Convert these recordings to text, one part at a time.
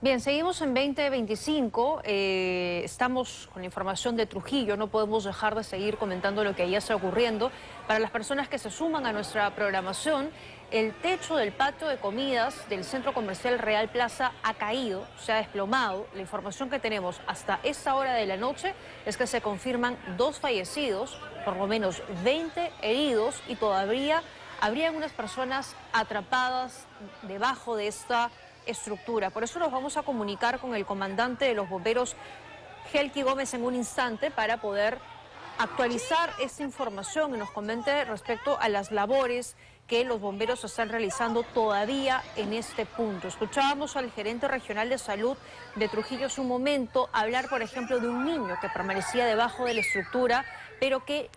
Bien, seguimos en 2025, estamos con la información de Trujillo, no podemos dejar de seguir comentando lo que allá está ocurriendo. Para las personas que se suman a nuestra programación, el techo del patio de comidas del Centro Comercial Real Plaza ha caído, se ha desplomado. La información que tenemos hasta esta hora de la noche es que se confirman 2 fallecidos, por lo menos 20 heridos y todavía habría algunas personas atrapadas debajo de esta estructura. Por eso nos vamos a comunicar con el comandante de los bomberos, Gelki Gómez, en un instante para poder actualizar esta información y nos comente respecto a las labores que los bomberos están realizando todavía en este punto. Escuchábamos al gerente regional de salud de Trujillo hace un momento hablar, por ejemplo, de un niño que permanecía debajo de la estructura, pero que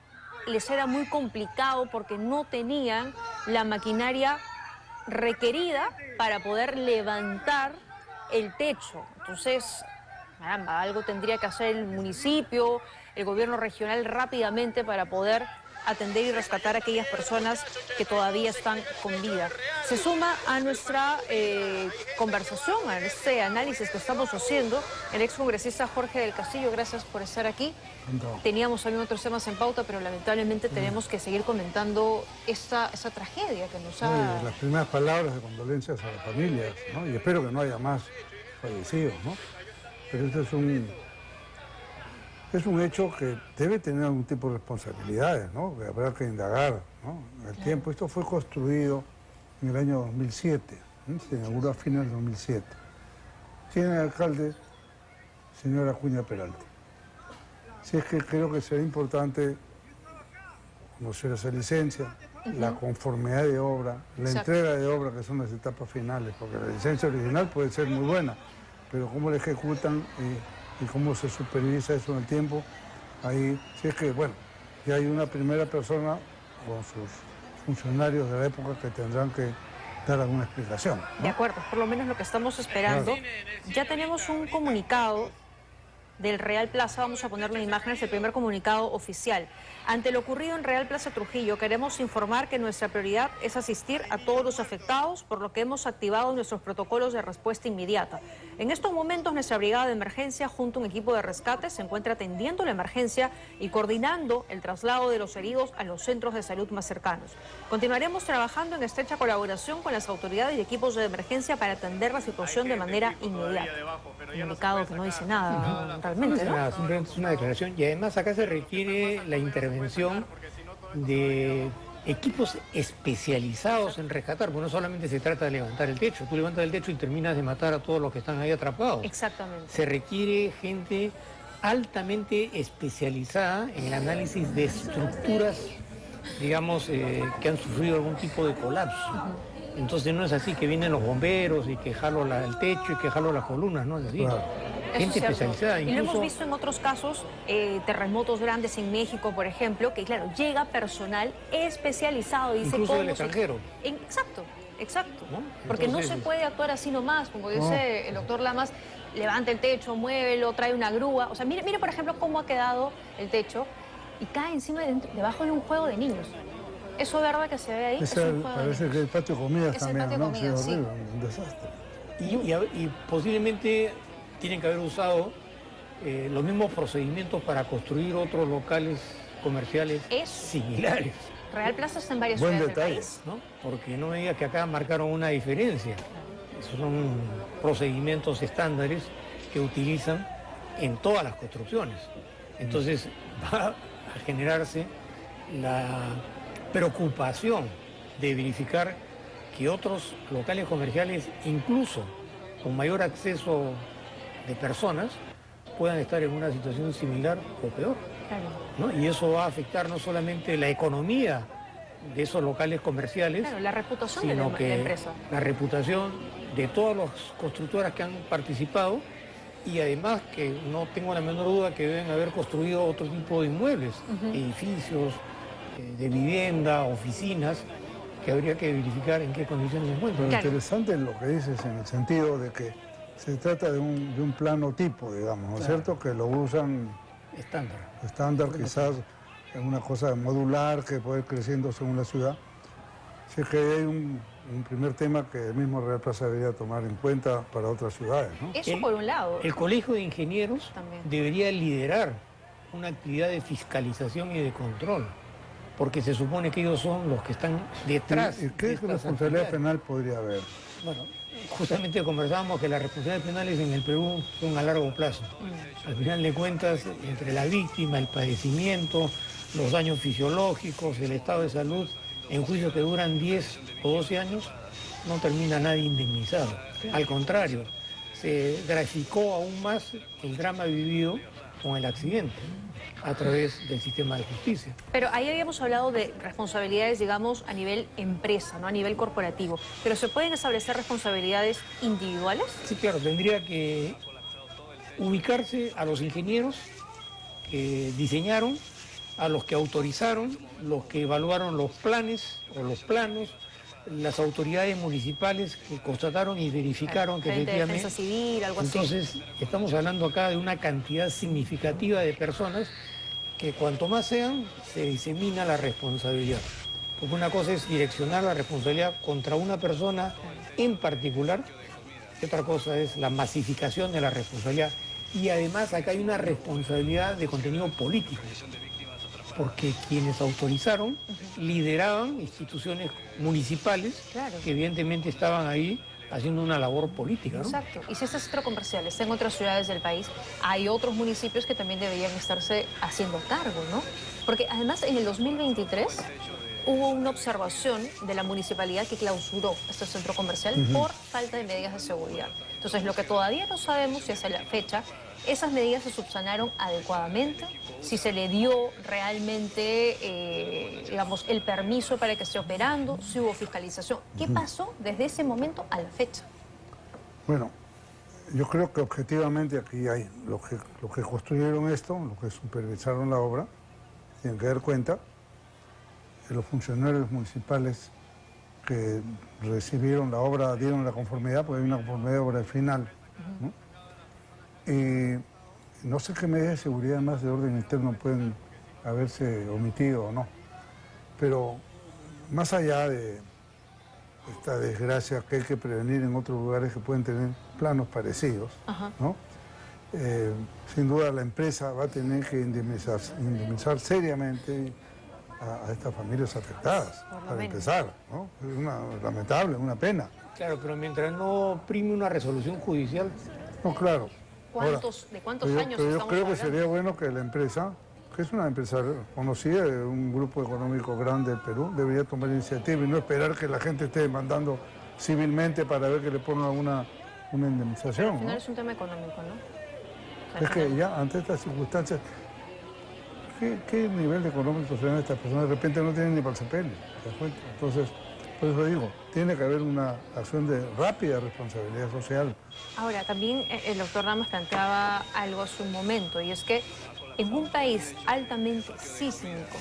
les era muy complicado porque no tenían la maquinaria requerida para poder levantar el techo. Entonces, caramba, algo tendría que hacer el municipio, el gobierno regional rápidamente para poder atender y rescatar a aquellas personas que todavía están con vida. Se suma a nuestra conversación, a este análisis que estamos haciendo, el excongresista Jorge del Castillo. Gracias por estar aquí. No. Teníamos también otros temas en pauta, pero lamentablemente tenemos que seguir comentando esa tragedia que nos ha... Las primeras palabras de condolencias a las familias, ¿no? Y espero que no haya más fallecidos, ¿no? Pero este es un hecho que debe tener algún tipo de responsabilidades, ¿no? Que habrá que indagar, ¿no? El tiempo. Esto fue construido en el año 2007, ¿no? Se inauguró a fines del 2007. Tiene alcalde, señora Acuña Peralta. Así es que creo que será importante conocer esa licencia, la conformidad de obra, la entrega de obra, que son las etapas finales, porque la licencia original puede ser muy buena, pero cómo la ejecutan y cómo se supervisa eso en el tiempo, ahí, si es que, bueno, ya hay una primera persona con sus funcionarios de la época que tendrán que dar alguna explicación, ¿no? De acuerdo, por lo menos lo que estamos esperando. Claro. Ya tenemos un comunicado del Real Plaza, vamos a ponerle en imágenes el primer comunicado oficial. Ante lo ocurrido en Real Plaza Trujillo, queremos informar que nuestra prioridad es asistir a todos los afectados, por lo que hemos activado nuestros protocolos de respuesta inmediata. En estos momentos, nuestra brigada de emergencia, junto a un equipo de rescate, se encuentra atendiendo la emergencia y coordinando el traslado de los heridos a los centros de salud más cercanos. Continuaremos trabajando en estrecha colaboración con las autoridades y equipos de emergencia para atender la situación de manera inmediata. Comunicado que no dice nada realmente, ¿no? Nada, simplemente es una declaración y además acá se requiere la intervención de equipos especializados en rescatar, porque no solamente se trata de levantar el techo, tú levantas el techo y terminas de matar a todos los que están ahí atrapados. Exactamente. Se requiere gente altamente especializada en el análisis de estructuras, digamos, que han sufrido algún tipo de colapso. Entonces no es así que vienen los bomberos y que jalo el techo y que jalo las columnas, no es así. Claro. Gente Eso es cierto. especializada. Y lo Incluso, hemos visto en otros casos, terremotos grandes en México, por ejemplo, que claro, llega personal especializado, dice incluso cómo del extranjero. Exacto, exacto. ¿No? Porque no Entonces, se puede actuar así nomás, como dice el doctor Lamas, levanta el techo, muévelo, trae una grúa. O sea, mire por ejemplo cómo ha quedado el techo y cae encima debajo de un juego de niños. ¿Eso es verdad que se ve ahí? Parece que el patio de comidas Es el también, patio de ¿no? comidas, sí. Horrible, un desastre. y posiblemente tienen que haber usado los mismos procedimientos para construir otros locales comerciales similares, Real Plaza está en varias Buen ciudades del detalle. país. ¿no? Porque no me diga que acá marcaron una diferencia. Esos son procedimientos estándares que utilizan en todas las construcciones. Entonces va a generarse la preocupación de verificar que otros locales comerciales, incluso con mayor acceso de personas, puedan estar en una situación similar o peor, Claro. ¿no? Y eso va a afectar no solamente la economía de esos locales comerciales, Claro, la reputación de sino la que empresa. la reputación de todas las constructoras que han participado y además que no tengo la menor duda que deben haber construido otro tipo de inmuebles, edificios, de vivienda, oficinas, que habría que verificar en qué condiciones se encuentran. Pero interesante es lo que dices en el sentido de que se trata de un plano tipo, digamos, ¿no es cierto? Que lo usan estándar, quizás en una cosa modular que puede ir creciendo según la ciudad. Si es que hay un primer tema que el mismo Real Plaza debería tomar en cuenta para otras ciudades, ¿no? Eso por un lado. El Colegio de Ingenieros También. debería liderar una actividad de fiscalización y de control, porque se supone que ellos son los que están detrás ¿Y de qué estas responsabilidad actividades. penal podría haber? Bueno, justamente conversábamos que las responsabilidades penales en el Perú son a largo plazo. Al final de cuentas, entre la víctima, el padecimiento, los daños fisiológicos, el estado de salud, en juicios que duran 10 o 12 años, no termina nadie indemnizado. Al contrario, se graficó aún más el drama vivido con el accidente a través del sistema de justicia. Pero ahí habíamos hablado de responsabilidades, digamos, a nivel empresa, ¿no? A nivel corporativo. ¿Pero se pueden establecer responsabilidades individuales? Sí, claro, tendría que ubicarse a los ingenieros que diseñaron, a los que autorizaron, los que evaluaron los planes o los planos, las autoridades municipales que constataron y verificaron que Frente de efectivamente... Defensa Civil, algo así. Entonces, estamos hablando acá de una cantidad significativa de personas que cuanto más sean, se disemina la responsabilidad. Porque una cosa es direccionar la responsabilidad contra una persona en particular, y otra cosa es la masificación de la responsabilidad. Y además acá hay una responsabilidad de contenido político, porque quienes autorizaron lideraban instituciones municipales Claro. que evidentemente estaban ahí haciendo una labor política, ¿no? Exacto. Y si este centro comercial está en otras ciudades del país, hay otros municipios que también deberían estarse haciendo cargo, ¿no? Porque además en el 2023 hubo una observación de la municipalidad que clausuró este centro comercial por falta de medidas de seguridad. Entonces, lo que todavía no sabemos si hasta la fecha esas medidas se subsanaron adecuadamente, si se le dio realmente, digamos, el permiso para que esté operando, si hubo fiscalización. ¿Qué pasó desde ese momento a la fecha? Bueno, yo creo que objetivamente aquí hay los que construyeron esto, los que supervisaron la obra, tienen que dar cuenta que los funcionarios municipales que recibieron la obra dieron la conformidad, porque hay una conformidad de obra final, ¿no? Y no sé qué medidas de seguridad más de orden interno pueden haberse omitido o no, pero más allá de esta desgracia que hay que prevenir en otros lugares que pueden tener planos parecidos, ¿no? Sin duda la empresa va a tener que indemnizar seriamente a estas familias afectadas, para empezar, ¿no? Es lamentable, una pena. Claro, pero mientras no prime una resolución judicial... No, claro. ¿De cuántos años pero yo estamos creo que hablando? sería bueno que la empresa, que es una empresa conocida de un grupo económico grande del Perú, debería tomar iniciativa y no esperar que la gente esté demandando civilmente para ver que le pongan una indemnización, Al final ¿no? es un tema económico, ¿no? O sea, Es al que final- ya ante estas circunstancias, ¿qué nivel de económico serán estas personas? De repente no tienen ni para el sepelio, ¿te das cuenta? Entonces, por eso digo, tiene que haber una acción de rápida responsabilidad social. Ahora, también el doctor Damas planteaba algo hace un momento, y es que en un país altamente sísmico,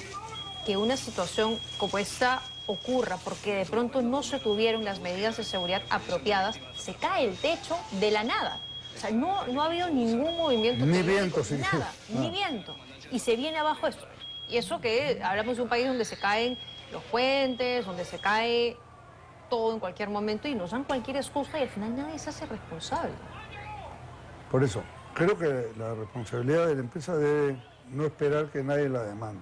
que una situación como esta ocurra porque de pronto no se tuvieron las medidas de seguridad apropiadas, se cae el techo de la nada. O sea, no ha habido ningún movimiento Ni político, viento, sí. nada, ni viento. Y se viene abajo esto. Y eso que hablamos de un país donde se caen los puentes, donde se cae todo en cualquier momento y nos dan cualquier excusa y al final nadie se hace responsable. Por eso, creo que la responsabilidad de la empresa debe no esperar que nadie la demande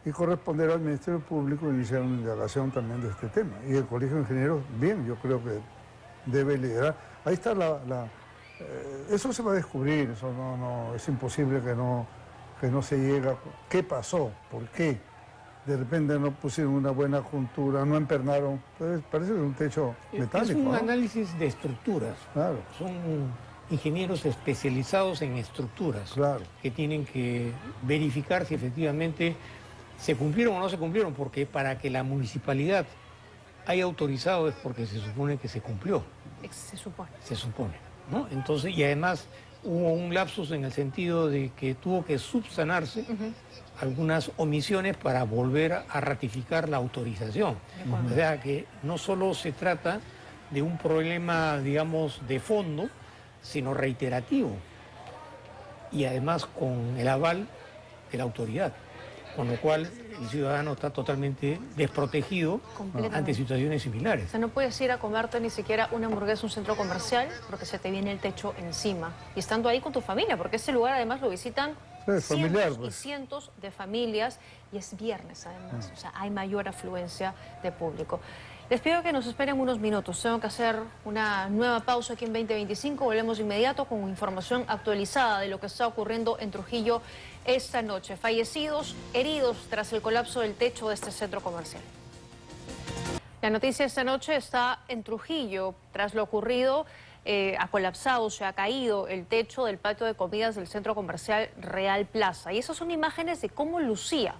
y corresponder al Ministerio Público iniciar una indagación también de este tema. Y el Colegio de Ingenieros, bien, yo creo que debe liderar. Ahí está eso se va a descubrir, eso no es imposible que no se llegue. ¿Qué pasó? ¿Por qué? De repente no pusieron una buena juntura, no empernaron. Entonces, parece que es un techo metálico, Es un ¿no? análisis de estructuras. Claro. Son ingenieros especializados en estructuras, Claro. que tienen que verificar si efectivamente se cumplieron o no se cumplieron, porque para que la municipalidad haya autorizado es porque se supone que se cumplió, Se supone. se supone, ¿no? Entonces, y además hubo un lapsus en el sentido de que tuvo que subsanarse algunas omisiones para volver a ratificar la autorización. O sea que no solo se trata de un problema, digamos, de fondo, sino reiterativo, y además con el aval de la autoridad. con lo cual el ciudadano está totalmente desprotegido ante situaciones similares. O sea, no puedes ir a comerte ni siquiera una hamburguesa a un centro comercial porque se te viene el techo encima. Y estando ahí con tu familia, porque ese lugar además lo visitan familiar, cientos y cientos de familias, y es viernes además, o sea, hay mayor afluencia de público. Les pido que nos esperen unos minutos, tengo que hacer una nueva pausa aquí en 2025, volvemos de inmediato con información actualizada de lo que está ocurriendo en Trujillo esta noche. Fallecidos, heridos tras el colapso del techo de este centro comercial. La noticia esta noche está en Trujillo, tras lo ocurrido. Ha colapsado, se ha caído el techo del patio de comidas del centro comercial Real Plaza. Y esas son imágenes de cómo lucía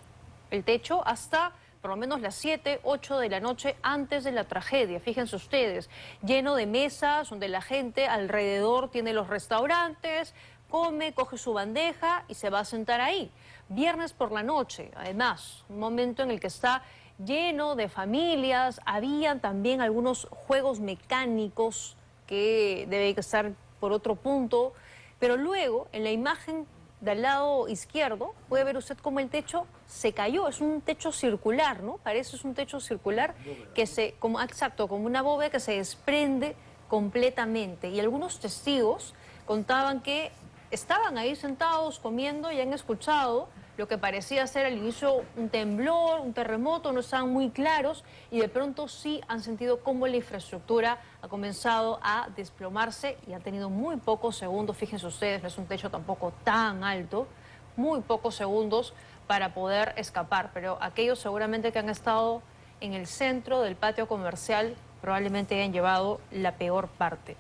el techo hasta por lo menos las 7, 8 de la noche antes de la tragedia. Fíjense ustedes, lleno de mesas donde la gente alrededor tiene los restaurantes, come, coge su bandeja y se va a sentar ahí. Viernes por la noche, además, un momento en el que está lleno de familias. Habían también algunos juegos mecánicos que deben estar por otro punto, pero luego en la imagen del lado izquierdo puede ver usted cómo el techo se cayó. Es un techo circular, ¿no? Parece es un techo circular que exacto, como una bóveda que se desprende completamente. Y algunos testigos contaban que estaban ahí sentados comiendo y han escuchado lo que parecía ser al inicio un temblor, un terremoto, no estaban muy claros, y de pronto sí han sentido cómo la infraestructura ha comenzado a desplomarse y ha tenido muy pocos segundos. Fíjense ustedes, no es un techo tampoco tan alto, muy pocos segundos para poder escapar, pero aquellos seguramente que han estado en el centro del patio comercial probablemente hayan llevado la peor parte.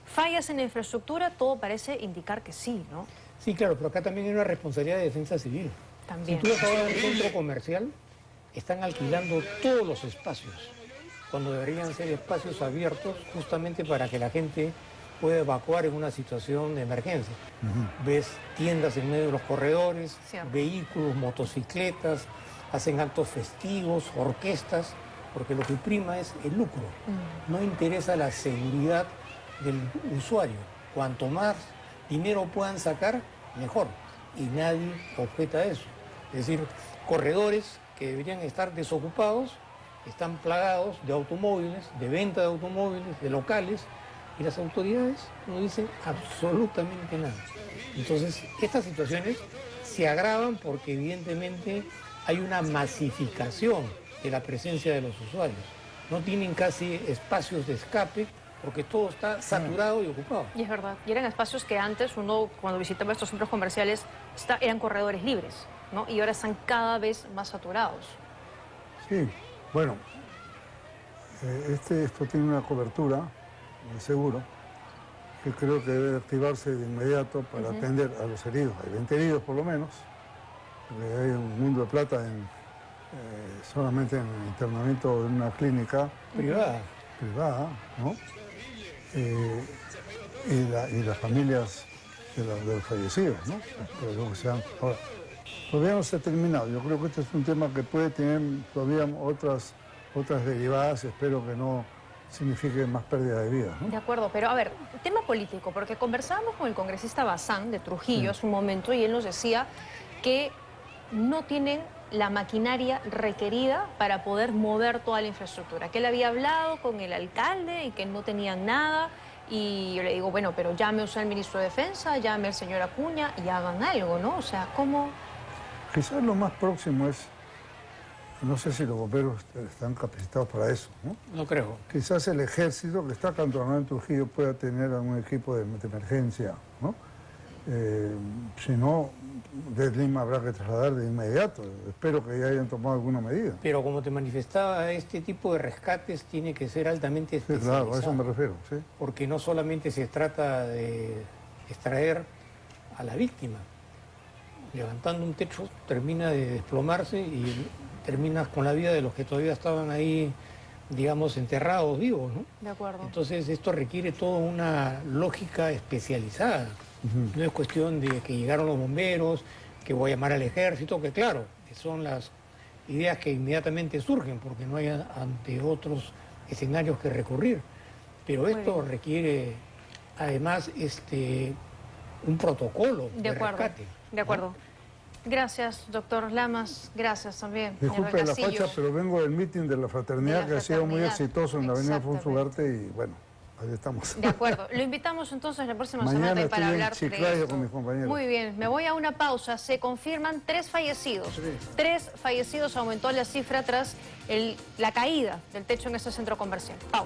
Fallas en la infraestructura, todo parece indicar que sí, ¿no? Sí, claro, pero acá también hay una responsabilidad de defensa civil. También. Si tú vas a un centro comercial, están alquilando todos los espacios, cuando deberían ser espacios abiertos justamente para que la gente pueda evacuar en una situación de emergencia. Ves tiendas en medio de los corredores, vehículos, motocicletas, hacen actos festivos, orquestas, porque lo que prima es el lucro. No interesa la seguridad del usuario. Cuanto más dinero puedan sacar, mejor. Y nadie objeta a eso. Es decir, corredores que deberían estar desocupados están plagados de automóviles, de venta de automóviles, de locales, y las autoridades no dicen absolutamente nada. Entonces, estas situaciones se agravan porque evidentemente hay una masificación de la presencia de los usuarios. No tienen casi espacios de escape, porque todo está saturado y ocupado. Y es verdad. Y eran espacios que antes uno, cuando visitaba estos centros comerciales, eran corredores libres, ¿no? Y ahora están cada vez más saturados. Sí, bueno, esto tiene una cobertura de seguro que creo que debe activarse de inmediato para atender a los heridos. Hay 20 heridos por lo menos, porque hay un mundo de plata solamente en el internamiento de una clínica privada, ¿no? Y las familias de los fallecidos, ¿no? Espero que sean. Ahora, todavía no se ha terminado. Yo creo que este es un tema que puede tener todavía otras derivadas. Espero que no signifique más pérdida de vida, ¿no? De acuerdo, pero a ver, tema político, porque conversábamos con el congresista Bazán de Trujillo hace un momento y él nos decía que no tienen la maquinaria requerida para poder mover toda la infraestructura, que él había hablado con el alcalde y que no tenían nada, y yo le digo, bueno, pero llame usted al ministro de Defensa, llame al señor Acuña y hagan algo, ¿no? O sea, ¿cómo? Quizás lo más próximo es, no sé si los bomberos están capacitados para eso, ¿no? No creo. Quizás el ejército que está acantonado en Trujillo pueda tener algún equipo de emergencia, ¿no? Si no, desde Lima habrá que trasladar de inmediato. Espero que ya hayan tomado alguna medida. Pero como te manifestaba, este tipo de rescates tiene que ser altamente especializado. Sí, claro, a eso me refiero, sí. Porque no solamente se trata de extraer a la víctima. Levantando un techo termina de desplomarse y terminas con la vida de los que todavía estaban ahí, digamos, enterrados vivos, ¿no? De acuerdo. Entonces esto requiere toda una lógica especializada. No es cuestión de que llegaron los bomberos, que voy a llamar al ejército, que claro, que son las ideas que inmediatamente surgen porque no hay ante otros escenarios que recurrir. Pero esto requiere además un protocolo de rescate. De acuerdo. Gracias, doctor Lamas. Gracias también. Disculpe señor la Castillo. facha, pero vengo del meeting de la fraternidad que ha sido muy fraternidad. exitoso en la avenida Exactamente. Alfonso Ugarte y bueno, ahí estamos. De acuerdo. Lo invitamos entonces la próxima Mañana semana para estoy en hablar de Chiclayo esto. con mis compañeros. Muy bien. Me voy a una pausa. Se confirman 3 fallecidos. 3 fallecidos. Aumentó la cifra tras la caída del techo en ese centro comercial. Pausa.